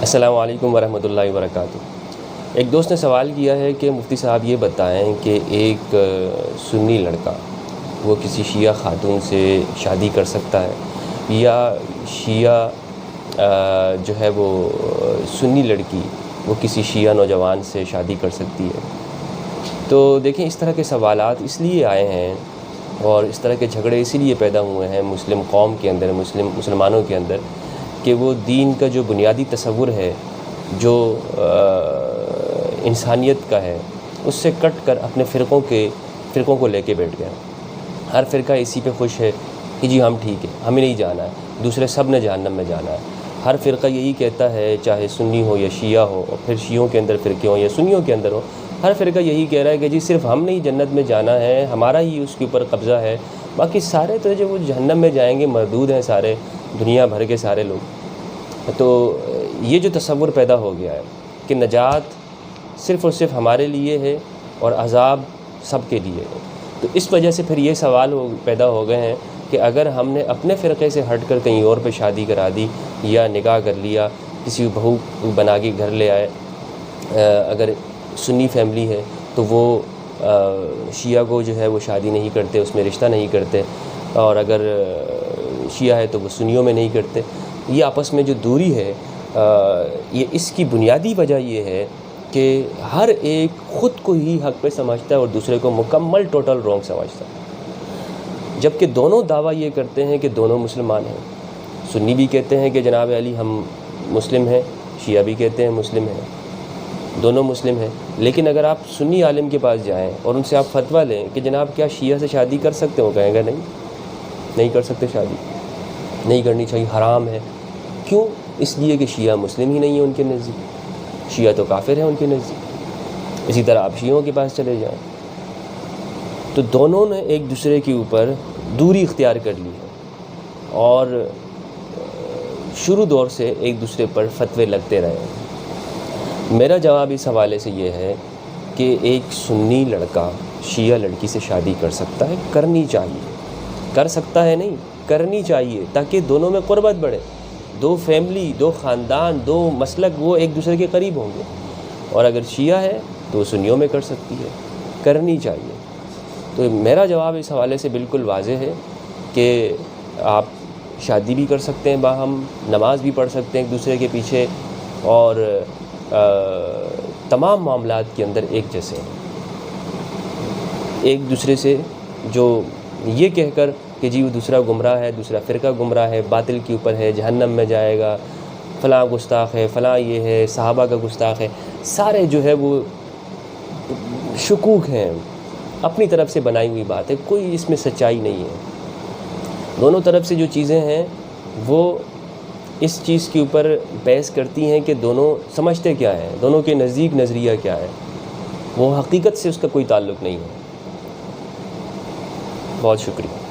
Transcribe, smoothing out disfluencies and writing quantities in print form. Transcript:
السلام علیکم ورحمۃ اللہ وبرکاتہ۔ ایک دوست نے سوال کیا ہے کہ مفتی صاحب یہ بتائیں کہ ایک سنی لڑکا وہ کسی شیعہ خاتون سے شادی کر سکتا ہے یا شیعہ جو ہے وہ سنی لڑکی وہ کسی شیعہ نوجوان سے شادی کر سکتی ہے؟ تو دیکھیں، اس طرح کے سوالات اس لیے آئے ہیں اور اس طرح کے جھگڑے اسی لیے پیدا ہوئے ہیں مسلم قوم کے اندر، مسلمانوں کے اندر، کہ وہ دین کا جو بنیادی تصور ہے، جو انسانیت کا ہے، اس سے کٹ کر اپنے فرقوں کو لے کے بیٹھ گئے۔ ہر فرقہ اسی پہ خوش ہے کہ جی ہم ٹھیک ہے، ہمیں نہیں جانا ہے، دوسرے سب نے جہنم میں جانا ہے۔ ہر فرقہ یہی کہتا ہے، چاہے سنی ہو یا شیعہ ہو، اور پھر شیعوں کے اندر فرقے ہوں یا سنیوں کے اندر ہو، ہر فرقہ یہی کہہ رہا ہے کہ جی صرف ہم نے ہی جنت میں جانا ہے، ہمارا ہی اس کے اوپر قبضہ ہے، باقی سارے تو جو وہ جہنم میں جائیں گے مردود ہیں، سارے دنیا بھر کے سارے لوگ۔ تو یہ جو تصور پیدا ہو گیا ہے کہ نجات صرف اور صرف ہمارے لیے ہے اور عذاب سب کے لیے ہے، تو اس وجہ سے پھر یہ سوال پیدا ہو گئے ہیں کہ اگر ہم نے اپنے فرقے سے ہٹ کر کہیں اور پہ شادی کرا دی یا نکاح کر لیا، کسی بہو بنا کے گھر لے آئے، اگر سنی فیملی ہے تو وہ شیعہ کو جو ہے وہ شادی نہیں کرتے، اس میں رشتہ نہیں کرتے، اور اگر شیعہ ہے تو وہ سنیوں میں نہیں کرتے۔ یہ آپس میں جو دوری ہے، یہ اس کی بنیادی وجہ یہ ہے کہ ہر ایک خود کو ہی حق پہ سمجھتا ہے اور دوسرے کو مکمل ٹوٹل رونگ سمجھتا ہے، جبکہ دونوں دعویٰ یہ کرتے ہیں کہ دونوں مسلمان ہیں۔ سنی بھی کہتے ہیں کہ جناب علی ہم مسلم ہیں، شیعہ بھی کہتے ہیں مسلم ہیں، دونوں مسلم ہیں۔ لیکن اگر آپ سنی عالم کے پاس جائیں اور ان سے آپ فتویٰ لیں کہ جناب کیا شیعہ سے شادی کر سکتے ہو، کہیں گے نہیں کر سکتے، شادی نہیں کرنی چاہیے، حرام ہے۔ کیوں؟ اس لیے کہ شیعہ مسلم ہی نہیں ہے ان کے نزدیک، شیعہ تو کافر ہیں ان کے نزدیک۔ اسی طرح آپ شیعوں کے پاس چلے جائیں تو دونوں نے ایک دوسرے کے اوپر دوری اختیار کر لی ہے اور شروع دور سے ایک دوسرے پر فتوے لگتے رہے ہیں۔ میرا جواب اس حوالے سے یہ ہے کہ ایک سنی لڑکا شیعہ لڑکی سے شادی کر سکتا ہے، کرنی چاہیے، کر سکتا ہے نہیں، کرنی چاہیے، تاکہ دونوں میں قربت بڑھے، دو فیملی، دو خاندان، دو مسلک وہ ایک دوسرے کے قریب ہوں گے۔ اور اگر شیعہ ہے تو وہ سنیوں میں کر سکتی ہے، کرنی چاہیے۔ تو میرا جواب اس حوالے سے بالکل واضح ہے کہ آپ شادی بھی کر سکتے ہیں باہم، نماز بھی پڑھ سکتے ہیں ایک دوسرے کے پیچھے، اور تمام معاملات کے اندر ایک جیسے ہیں۔ ایک دوسرے سے جو یہ کہہ کر کہ جی وہ دوسرا گمراہ ہے، دوسرا فرقہ گمراہ ہے، باطل کے اوپر ہے، جہنم میں جائے گا، فلاں گستاخ ہے، فلاں یہ ہے، صحابہ کا گستاخ ہے، سارے جو ہے وہ شکوک ہیں، اپنی طرف سے بنائی ہوئی بات ہے، کوئی اس میں سچائی نہیں ہے۔ دونوں طرف سے جو چیزیں ہیں وہ اس چیز کے اوپر بحث کرتی ہیں کہ دونوں سمجھتے کیا ہیں، دونوں کے نزدیک نظریہ کیا ہے، وہ حقیقت سے اس کا کوئی تعلق نہیں ہے۔ بہت شکریہ۔